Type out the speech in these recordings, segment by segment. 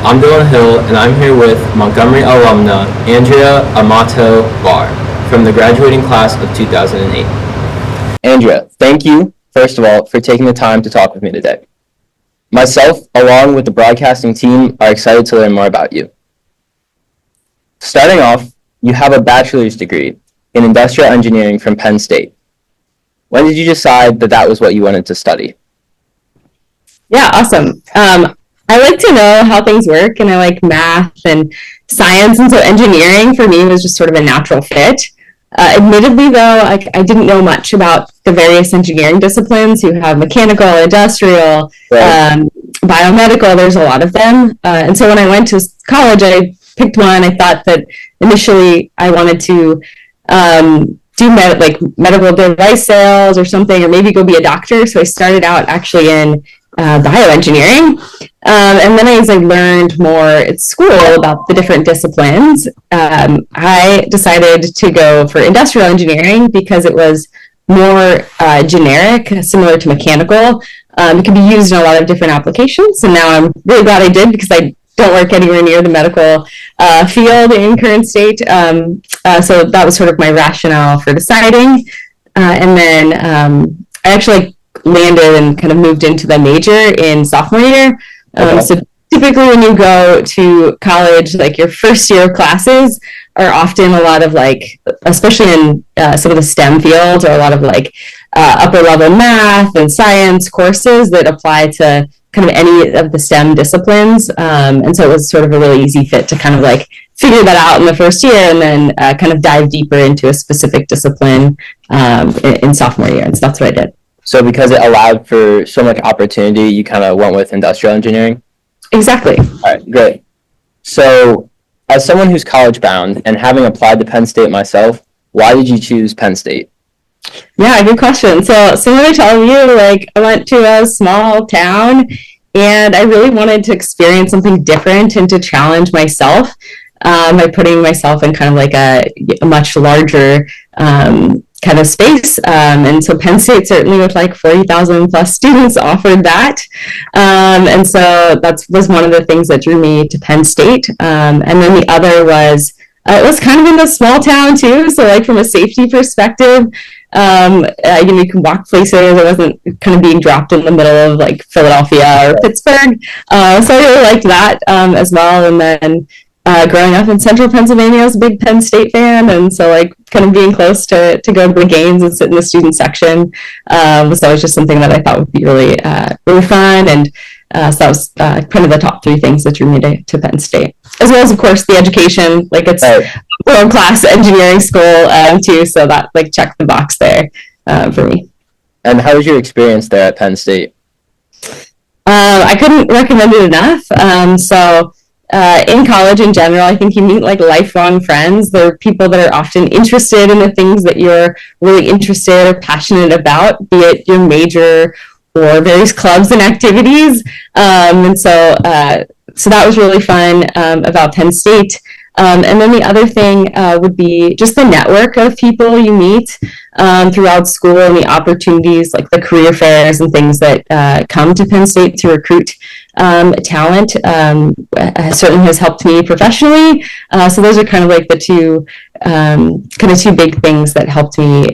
I'm Dylan Hill, and I'm here with Montgomery alumna Andrea Amato Barr from the graduating class of 2008. Andrea, thank you, first of all, for taking the time to talk with me today. Myself, along with the broadcasting team, are excited to learn more about you. Starting off, you have a bachelor's degree in industrial engineering from Penn State. When did you decide that that was what you wanted to study? Yeah, awesome. I like to know how things work, and I like math and science, and so engineering for me was just sort of a natural fit. Admittedly, though, I didn't know much about the various engineering disciplines. You have mechanical, industrial, Right. biomedical, there's a lot of them. And so when I went to college, I picked one. I thought that initially I wanted to do medical device sales or something, or maybe go be a doctor. So I started out actually in bioengineering. And then as I learned more at school about the different disciplines, I decided to go for industrial engineering because it was more generic, similar to mechanical. It can be used in a lot of different applications. And now I'm really glad I did, because I don't work anywhere near the medical field in current state. So that was sort of my rationale for deciding. And then I actually landed and kind of moved into the major in sophomore year. So typically when you go to college, like your first year of classes are often a lot of especially in some of the STEM fields, or a lot of upper level math and science courses that apply to kind of any of the STEM disciplines. And so it was sort of a really easy fit to kind of figure that out in the first year, and then kind of dive deeper into a specific discipline in sophomore year. And so that's what I did. So because it allowed for so much opportunity, you kind of went with industrial engineering? Exactly. All right, great. So as someone who's college bound and having applied to Penn State myself, why did you choose Penn State? Yeah, good question. So similar to all of you, I went to a small town, and I really wanted to experience something different and to challenge myself by putting myself in kind of a much larger kind of space. And so Penn State, certainly with 40,000 plus students, offered that. And so that was one of the things that drew me to Penn State. And then the other was, it was kind of in a small town too. So from a safety perspective, you can walk places. I wasn't kind of being dropped in the middle of Philadelphia or Pittsburgh. So I really liked that as well. And then growing up in central Pennsylvania, I was a big Penn State fan, and so kind of being close to go to the games and sit in the student section was always just something that I thought would be really really fun. And so that was kind of the top three things that drew me to Penn State, as well as of course the education. It's world class engineering school too, so that checked the box there for me. And how was your experience there at Penn State? I couldn't recommend it enough. So in college in general, I think you meet lifelong friends. They're people that are often interested in the things that you're really interested or passionate about, be it your major or various clubs and activities. And so that was really fun about Penn State. And then the other thing would be just the network of people you meet throughout school, and the opportunities, the career fairs and things that come to Penn State to recruit talent. Certainly has helped me professionally. So those are kind of the two big things that helped me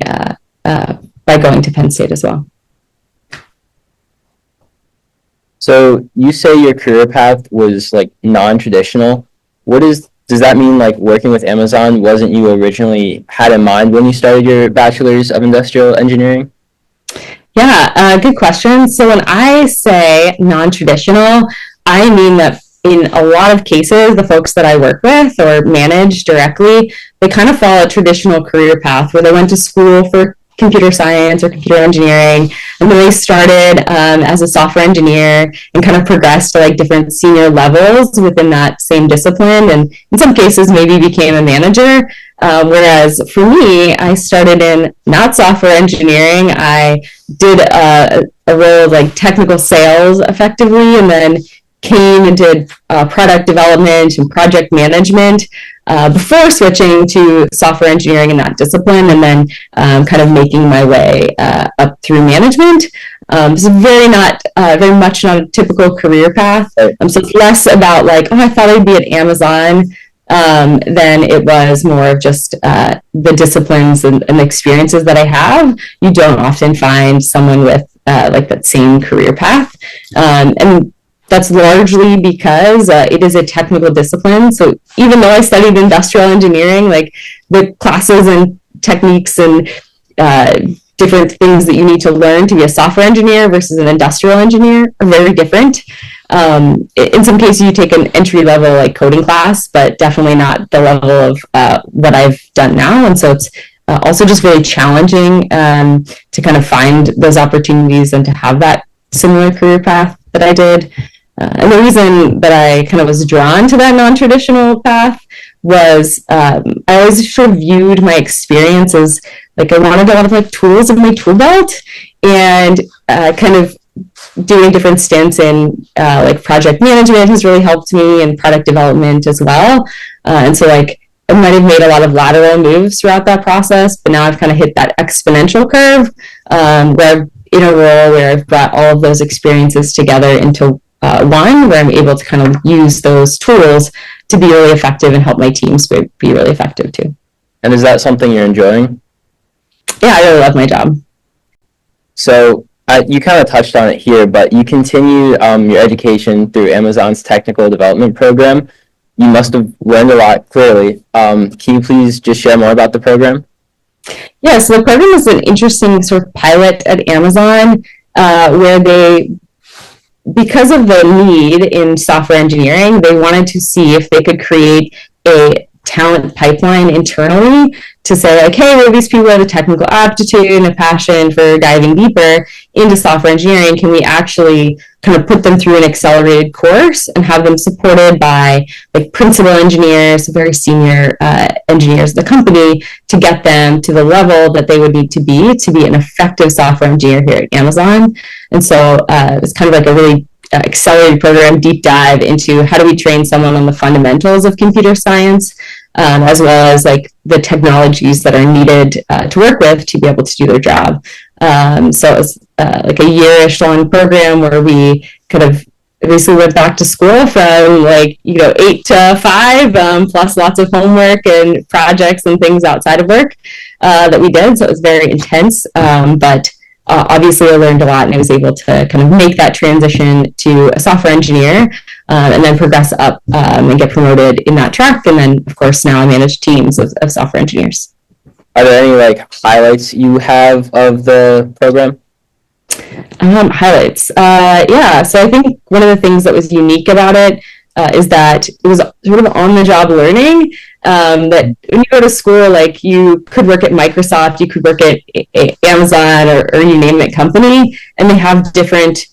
by going to Penn State as well. So you say your career path was non-traditional. Does that mean working with Amazon wasn't you originally had in mind when you started your bachelor's of industrial engineering? Yeah, good question. So when I say non-traditional, I mean that in a lot of cases, the folks that I work with or manage directly, they kind of follow a traditional career path where they went to school for computer science or computer engineering, and then they started as a software engineer and kind of progressed to different senior levels within that same discipline, and in some cases maybe became a manager. Whereas for me, I started in not software engineering. I did a role of technical sales effectively, and then came and did product development and project management before switching to software engineering in that discipline, and then kind of making my way up through management. It's very much not a typical career path. So it's less about like, oh, I thought I'd be at Amazon, than it was more of just the disciplines and the experiences that I have. You don't often find someone with like that same career path, and that's largely because it is a technical discipline. So even though I studied industrial engineering, like the classes and techniques and different things that you need to learn to be a software engineer versus an industrial engineer are very different. In some cases, you take an entry level like coding class, but definitely not the level of what I've done now. And so it's also just very challenging to kind of find those opportunities and to have that similar career path that I did. And the reason that I kind of was drawn to that non-traditional path was I always sort of viewed my experience as like I wanted a lot of like tools in my tool belt, and kind of doing different stints in like project management has really helped me, and product development as well. And so like I might have made a lot of lateral moves throughout that process, but now I've kind of hit that exponential curve where I'm in a role where I've brought all of those experiences together into one, where I'm able to kind of use those tools to be really effective and help my teams be really effective too. And is that something you're enjoying? Yeah, I really love my job. So you kind of touched on it here, but you continued your education through Amazon's technical development program. You must have learned a lot, clearly. Can you please just share more about the program? Yeah, so the program is an interesting sort of pilot at Amazon where they, because of the need in software engineering, they wanted to see if they could create a talent pipeline internally to say like, hey, well, these people have a technical aptitude and a passion for diving deeper into software engineering. Can we actually kind of put them through an accelerated course and have them supported by like principal engineers, very senior engineers of the company, to get them to the level that they would need to be an effective software engineer here at Amazon. And so it's kind of like a really accelerated program, deep dive into how do we train someone on the fundamentals of computer science, as well as like the technologies that are needed to work with to be able to do their job. So it was like a year-ish long program where we kind of basically went back to school from like, 8 to 5, plus lots of homework and projects and things outside of work that we did. So it was very intense, but obviously I learned a lot, and I was able to kind of make that transition to a software engineer, and then progress up and get promoted in that track. And then, of course, now I manage teams of software engineers. Are there any like highlights you have of the program? Highlights. Yeah, so I think one of the things that was unique about it is that it was sort of on-the-job learning. That when you go to school, like you could work at Microsoft, you could work at Amazon, or you name it company, and they have different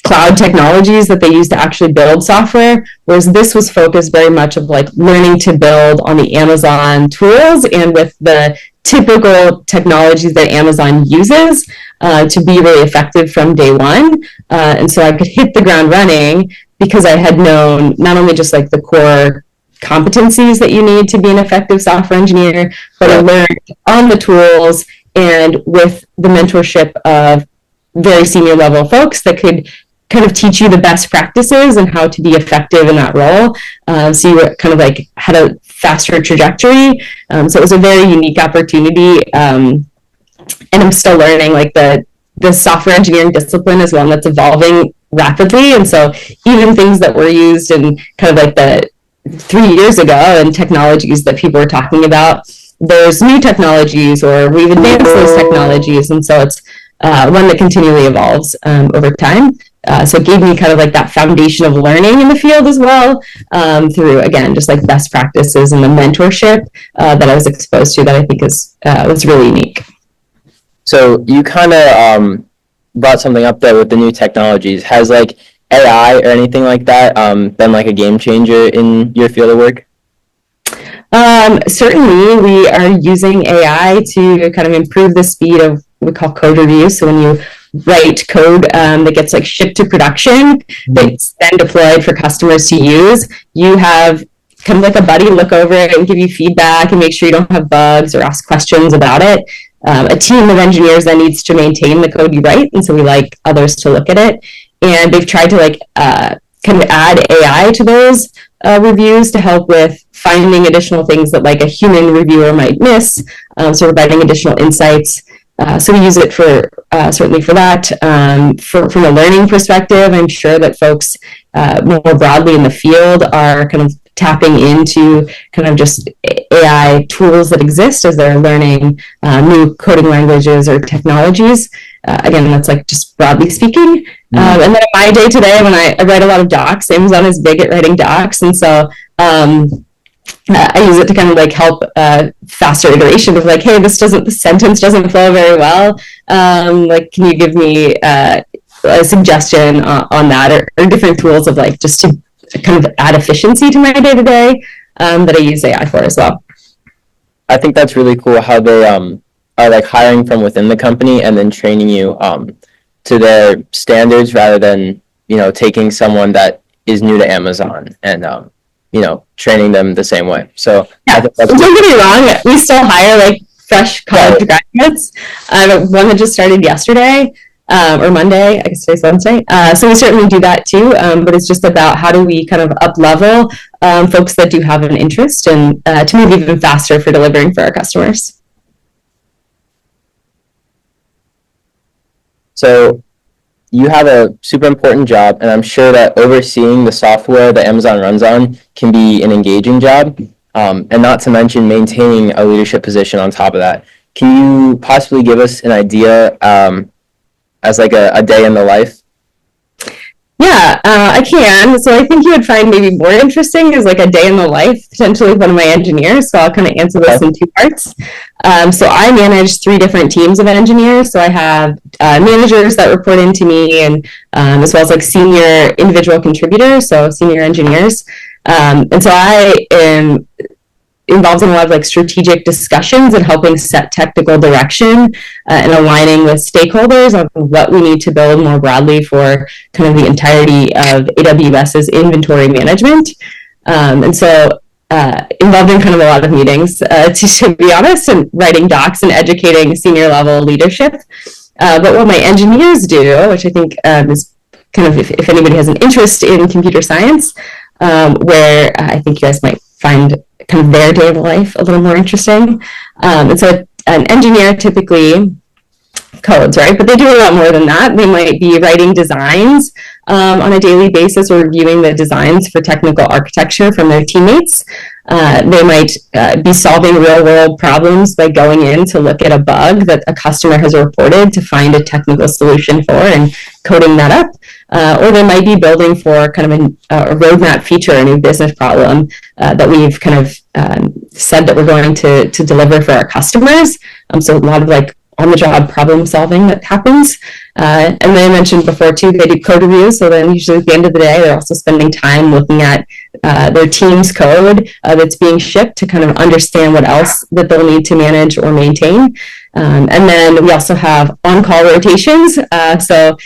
cloud technologies that they use to actually build software, whereas this was focused very much of like learning to build on the Amazon tools and with the typical technologies that Amazon uses to be really effective from day one. And so I could hit the ground running because I had known not only just like the core competencies that you need to be an effective software engineer, but I learned on the tools and with the mentorship of very senior level folks that could kind of teach you the best practices and how to be effective in that role. So you kind of like had a faster trajectory. So it was a very unique opportunity. And I'm still learning, like the software engineering discipline is one that's evolving rapidly. And so even things that were used in kind of like the 3 years ago and technologies that people were talking about, there's new technologies or we've advanced those technologies. And so it's one that continually evolves over time. So it gave me kind of like that foundation of learning in the field as well, through, again, just like best practices and the mentorship that I was exposed to that I think was really unique. So you kind of brought something up there with the new technologies. Has like AI or anything like that been like a game changer in your field of work? Certainly, we are using AI to kind of improve the speed of what we call code review. So when you write code that gets like shipped to production, that's then deployed for customers to use, you have kind of like a buddy look over it and give you feedback and make sure you don't have bugs or ask questions about it. a team of engineers that needs to maintain the code you write, and so we like others to look at it. And they've tried to kind of add AI to those reviews to help with finding additional things that like a human reviewer might miss, so providing additional insights. So we use it for certainly for that. From a learning perspective, I'm sure that folks more broadly in the field are kind of tapping into kind of just AI tools that exist as they're learning new coding languages or technologies. Again, that's like just broadly speaking. And then in my day to day, when I write a lot of docs, Amazon is big at writing docs, and so I use it to kind of like help faster iteration of like, hey, the sentence doesn't flow very well. Like, can you give me a suggestion on that, or different tools of like just to kind of add efficiency to my day to day that I use AI for as well. I think that's really cool how they are like hiring from within the company and then training you to their standards rather than, taking someone that is new to Amazon and training them the same way. So yeah, don't get me wrong, we still hire like fresh college graduates. One that just started yesterday. Or Monday, I guess today's Wednesday. So we certainly do that too, but it's just about how do we kind of up-level folks that do have an interest and to move even faster for delivering for our customers. So you have a super important job, and I'm sure that overseeing the software that Amazon runs on can be an engaging job, and not to mention maintaining a leadership position on top of that. Can you possibly give us an idea as like a day in the life? Yeah, I can. So I think you would find maybe more interesting is like a day in the life, potentially of one of my engineers. So I'll kind of answer this in two parts. So I manage 3 different teams of engineers. So I have managers that report into me, and as well as like senior individual contributors, so senior engineers. And so I am involved in a lot of like strategic discussions and helping set technical direction and aligning with stakeholders on what we need to build more broadly for kind of the entirety of AWS's inventory management. And so involved in kind of a lot of meetings, to be honest, and writing docs and educating senior level leadership. But what my engineers do, which I think is kind of, if anybody has an interest in computer science, where I think you guys might find kind of their day of life a little more interesting. And so an engineer typically codes, right? But they do a lot more than that. They might be writing designs on a daily basis or reviewing the designs for technical architecture from their teammates. They might be solving real world problems by going in to look at a bug that a customer has reported to find a technical solution for and coding that up. Or they might be building for kind of a roadmap feature, a new business problem that we've kind of said that we're going to deliver for our customers. So a lot of like on-the-job problem solving that happens. And then I mentioned before too, they do code reviews. So then usually at the end of the day, they're also spending time looking at their team's code that's being shipped to kind of understand what else that they'll need to manage or maintain. And then we also have on-call rotations. So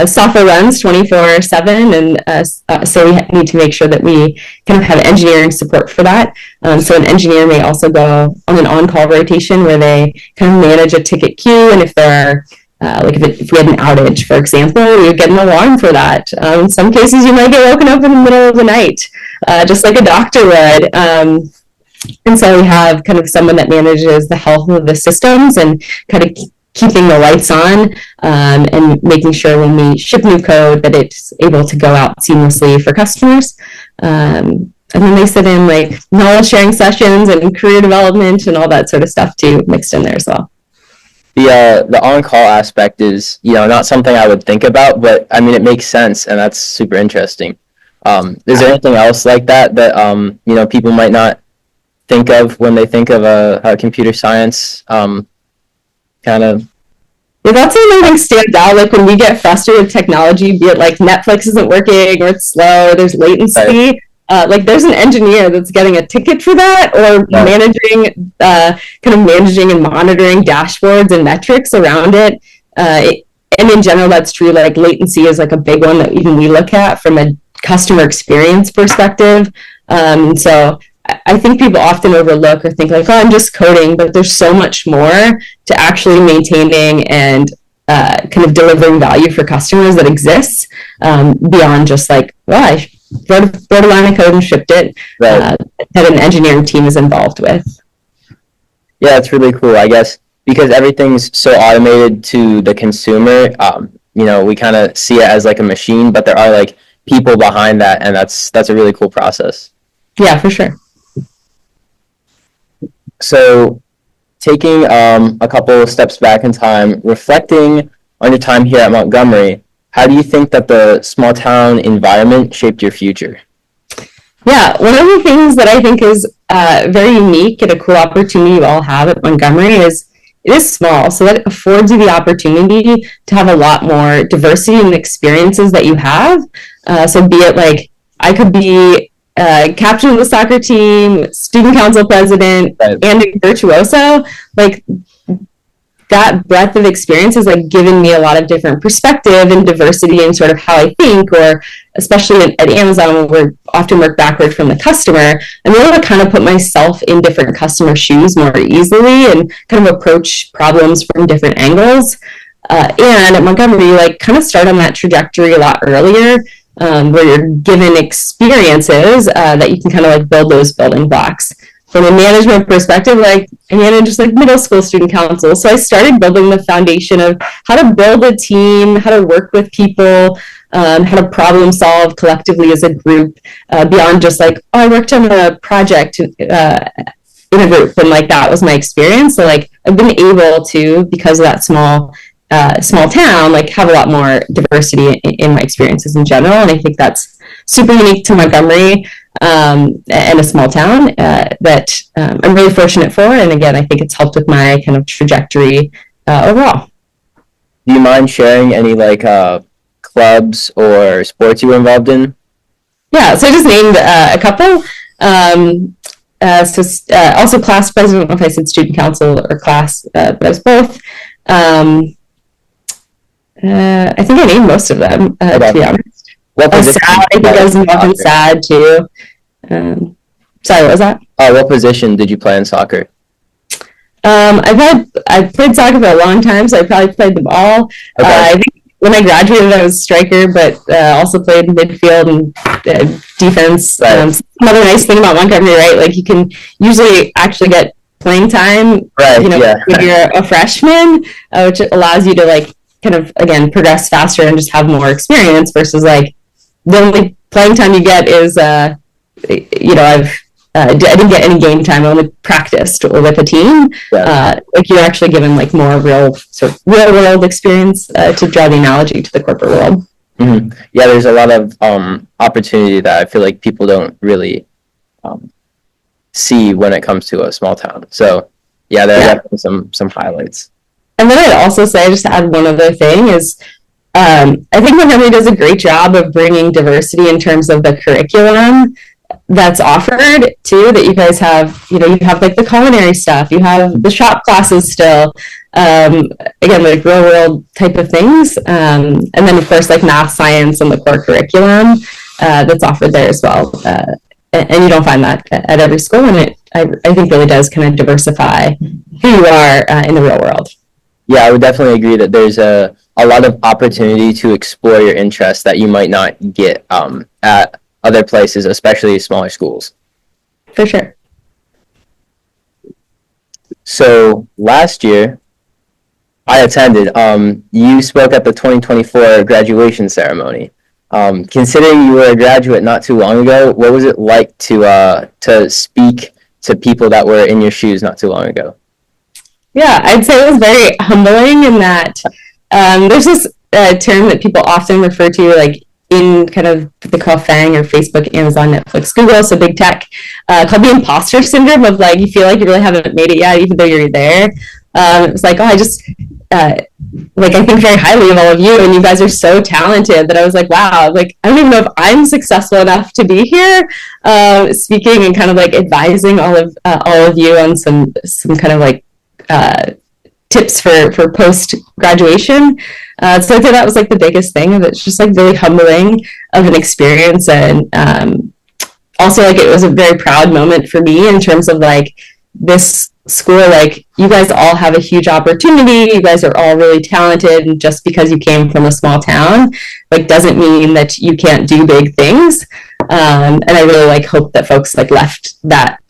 software runs 24/7, and so we need to make sure that we kind of have engineering support for that. So an engineer may also go on an on-call rotation where they kind of manage a ticket queue, and if there are like if we had an outage, for example, we would get an alarm for that. In some cases, you might get woken up in the middle of the night, just like a doctor would. And so we have kind of someone that manages the health of the systems and kind of keeping the lights on and making sure when we ship new code that it's able to go out seamlessly for customers. And then they sit in like knowledge sharing sessions and career development and all that sort of stuff too mixed in there as well. The on-call aspect is, not something I would think about, but I mean, it makes sense, and that's super interesting. Is there anything else like that people might not think of when they think of a computer science kind of? Yeah, that's something that stands out. Like when we get frustrated with technology, be it like Netflix isn't working or it's slow, or there's latency. Right. Like there's an engineer that's getting a ticket for that, or managing and monitoring dashboards and metrics around it. And in general, that's true. Like latency is like a big one that even we look at from a customer experience perspective. So I think people often overlook or think like, oh, I'm just coding, but there's so much more to actually maintaining and kind of delivering value for customers that exists beyond just like, well, I wrote a line of code and shipped it, Right. that an engineering team is involved with. Yeah, it's really cool, I guess, because everything's so automated to the consumer. We kind of see it as like a machine, but there are like people behind that, and that's a really cool process. Yeah, for sure. So, taking a couple of steps back in time, reflecting on your time here at Montgomery, how do you think that the small town environment shaped your future? Yeah, one of the things that I think is very unique and a cool opportunity you all have at Montgomery is it is small, so that affords you the opportunity to have a lot more diversity in the experiences that you have. So be it like I could be captain of the soccer team, student council president, Right. and a virtuoso. Like that breadth of experience has like given me a lot of different perspective and diversity in sort of how I think, or especially at Amazon, where we often work backward from the customer, I'm able to kind of put myself in different customer shoes more easily and kind of approach problems from different angles. And at Montgomery, you like kind of start on that trajectory a lot earlier, where you're given experiences that you can kind of like build those building blocks. From a management perspective, like I manage just like middle school student council. So I started building the foundation of how to build a team, how to work with people, how to problem solve collectively as a group, beyond just like, oh, I worked on a project in a group, and like that was my experience. So like I've been able to, because of that small town, like have a lot more diversity in my experiences in general, and I think that's super unique to Montgomery and a small town that I'm really fortunate for. And again, I think it's helped with my kind of trajectory overall. Do you mind sharing any like clubs or sports you were involved in? Yeah, so I just named a couple. Also class president, I don't know if I said student council or class, but I was both. I think I named most of them, to be honest. What position? SAD, I think I was involved in SAD too. Sorry, what was that? What position did you play in soccer? I played soccer for a long time, so I probably played them all. Okay. I think when I graduated, I was striker, but also played midfield and defense. Right. Another nice thing about Montgomery, right? Like you can usually actually get playing time, Right, yeah. when you're a freshman, which allows you to like kind of again progress faster and just have more experience versus like the only playing time you get is I didn't get any game time. I only practiced with a team. Yeah. Like you're actually given like more real world experience to draw the analogy to the corporate world. Mm-hmm. Yeah, there's a lot of opportunity that I feel like people don't really see when it comes to a small town. So yeah, there are definitely some highlights. And then I'd also say, just to add one other thing, is I think Montgomery does a great job of bringing diversity in terms of the curriculum that's offered too, that you guys have. You have like the culinary stuff, you have the shop classes still, again, like real world type of things, and then of course like math, science, and the core curriculum that's offered there as well. And you don't find that at every school, and I think really does kind of diversify who you are in the real world. Yeah, I would definitely agree that there's a lot of opportunity to explore your interests that you might not get at other places, especially smaller schools. For sure. So last year, I attended. You spoke at the 2024 graduation ceremony. Considering you were a graduate not too long ago, what was it like to speak to people that were in your shoes not too long ago? Yeah, I'd say it was very humbling in that there's this term that people often refer to, like in kind of the FANG or Facebook, Amazon, Netflix, Google, so big tech, called the imposter syndrome of like you feel like you really haven't made it yet, even though you're there. It was like, oh, I just like I think very highly of all of you, and you guys are so talented that I was like, wow, like I don't even know if I'm successful enough to be here speaking and kind of like advising all of you on some kind of like tips for post graduation. So I think that was like the biggest thing, and it's just like really humbling of an experience, and also like it was a very proud moment for me in terms of like this school, like you guys all have a huge opportunity, you guys are all really talented, and just because you came from a small town like doesn't mean that you can't do big things. And I really like hope that folks like left that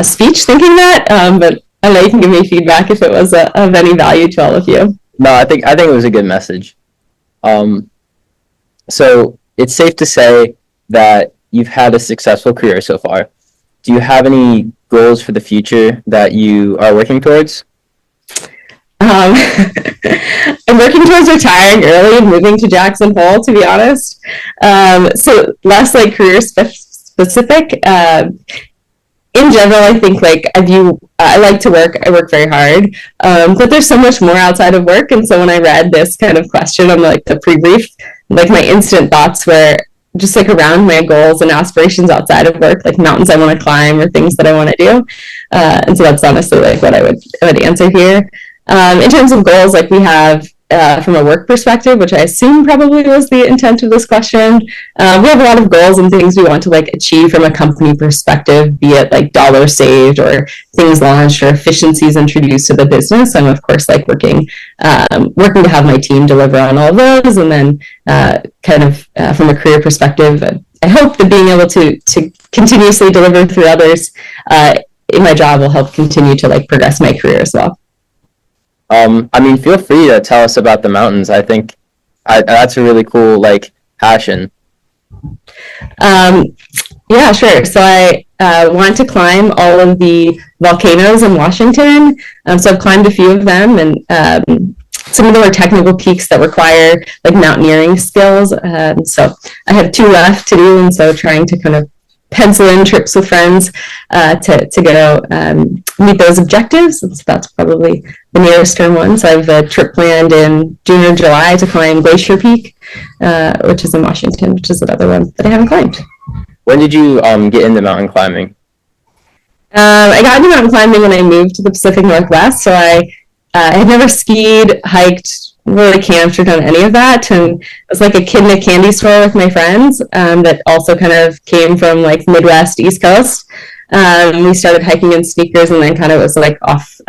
speech thinking that, but I know you can give me feedback if it was of any value to all of you. No, I think it was a good message. So it's safe to say that you've had a successful career so far. Do you have any goals for the future that you are working towards? I'm working towards retiring early and moving to Jackson Hole, to be honest. So less like career specific. In general, I think like I like to work. I work very hard, but there's so much more outside of work. And so when I read this kind of question on like the pre-brief, like my instant thoughts were just like around my goals and aspirations outside of work, like mountains I want to climb or things that I want to do. And so that's honestly like what I would answer here. In terms of goals, like we have from a work perspective, which I assume probably was the intent of this question, we have a lot of goals and things we want to like achieve from a company perspective, be it like dollars saved or things launched or efficiencies introduced to the business. I'm of course like working to have my team deliver on all of those, and then from a career perspective, I hope that being able to continuously deliver through others in my job will help continue to like progress my career as well. Feel free to tell us about the mountains. I think that's a really cool, like, passion. Yeah, sure. So I want to climb all of the volcanoes in Washington. So I've climbed a few of them, and some of them are technical peaks that require like mountaineering skills. So I have 2 left to do, and so trying to kind of pencil in trips with friends to go meet those objectives. And so that's probably the nearest term one. So I have a trip planned in June or July to climb Glacier Peak, which is in Washington, which is another one that I haven't climbed. When did you get into mountain climbing? I got into mountain climbing when I moved to the Pacific Northwest. So I had never skied, hiked, really camped or done any of that, and it was like a kid in a candy store with my friends that also kind of came from like Midwest, East Coast. We started hiking in sneakers, and then kind of was like off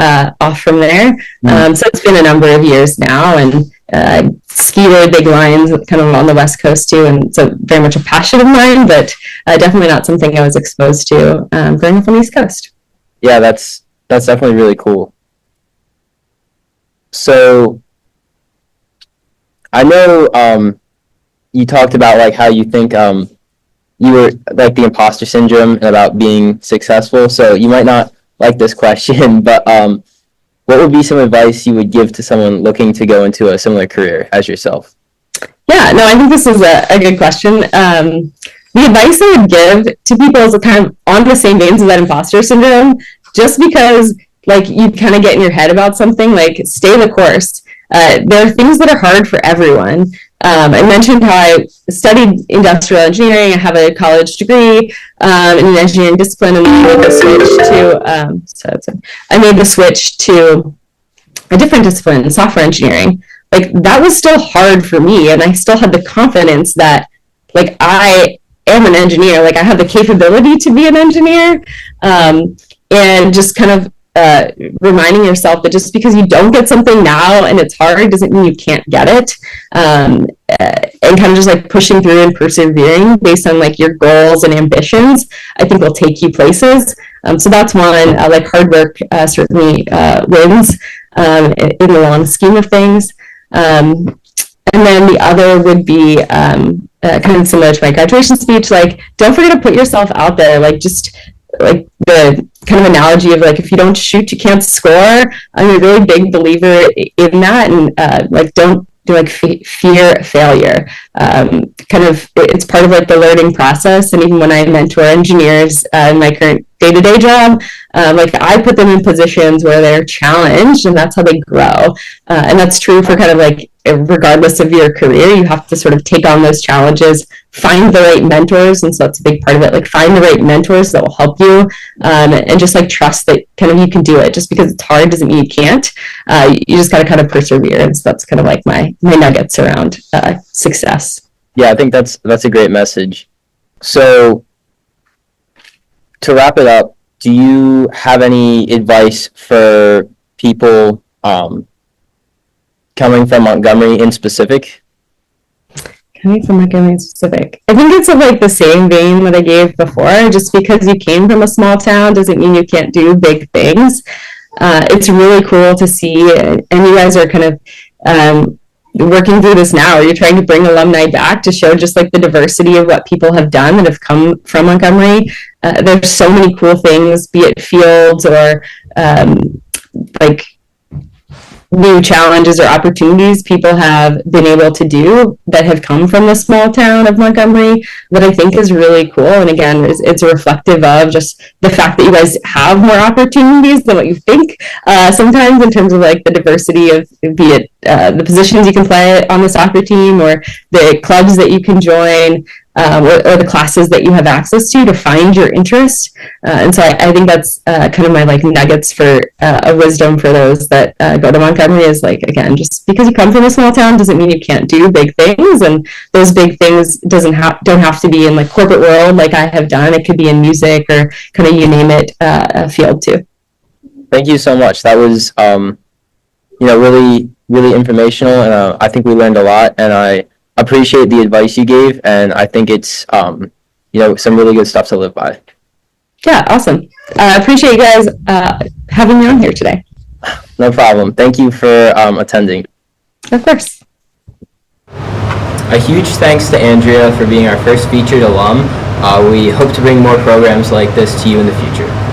from there. So it's been a number of years now, and ski really big lines kind of on the West Coast too, and so very much a passion of mine, but definitely not something I was exposed to growing up on the East Coast. Yeah, that's definitely really cool. So I know you talked about like how you think you were like the imposter syndrome about being successful. So you might not like this question, but what would be some advice you would give to someone looking to go into a similar career as yourself? Yeah, no, I think this is a good question. The advice I would give to people is kind of on the same veins of that imposter syndrome, just because like you kind of get in your head about something, like stay the course. There are things that are hard for everyone. I mentioned how I studied industrial engineering. I have a college degree in an engineering discipline, and I made the switch to a different discipline, software engineering. Like that was still hard for me, and I still had the confidence that like I am an engineer, like I have the capability to be an engineer, and just kind of reminding yourself that just because you don't get something now and it's hard doesn't mean you can't get it, and kind of just like pushing through and persevering based on like your goals and ambitions, I think will take you places. So that's one, like hard work certainly wins in the long scheme of things. And then the other would be kind of similar to my graduation speech, like don't forget to put yourself out there, like just like the kind of analogy of like if you don't shoot you can't score. I'm a really big believer in that, and like don't like fear failure. Kind of it's part of like the learning process, and even when I mentor engineers in my current day-to-day job, like I put them in positions where they're challenged, and that's how they grow. And that's true for kind of like regardless of your career, you have to sort of take on those challenges, find the right mentors, and so that's a big part of it. Like find the right mentors that will help you, and just like trust that kind of you can do it. Just because it's hard doesn't mean you can't. You just got to kind of persevere, and so that's kind of like my nuggets around success. Yeah, I think that's a great message. So to wrap it up, do you have any advice for people coming from Montgomery in specific? Coming from Montgomery in specific, I think it's of like the same vein that I gave before. Just because you came from a small town doesn't mean you can't do big things. It's really cool to see, and you guys are kind of working through this now. You're trying to bring alumni back to show just like the diversity of what people have done that have come from Montgomery. There's so many cool things, be it fields or like new challenges or opportunities people have been able to do that have come from the small town of Montgomery that I think is really cool. And again, it's reflective of just the fact that you guys have more opportunities than what you think sometimes in terms of like the diversity of, be it the positions you can play on the soccer team or the clubs that you can join. Or the classes that you have access to find your interest. And so I think that's kind of my like nuggets for a wisdom for those that go to Montgomery is like, again, just because you come from a small town doesn't mean you can't do big things. And those big things don't have to be in like corporate world like I have done. It could be in music or kind of you name it a field too. Thank you so much. That was, really, really informational. And I think we learned a lot. And I appreciate the advice you gave, and I think it's some really good stuff to live by. Yeah, awesome. I appreciate you guys having me on here today. No problem. Thank you for attending. Of course. A huge thanks to Andrea for being our first featured alum. We hope to bring more programs like this to you in the future.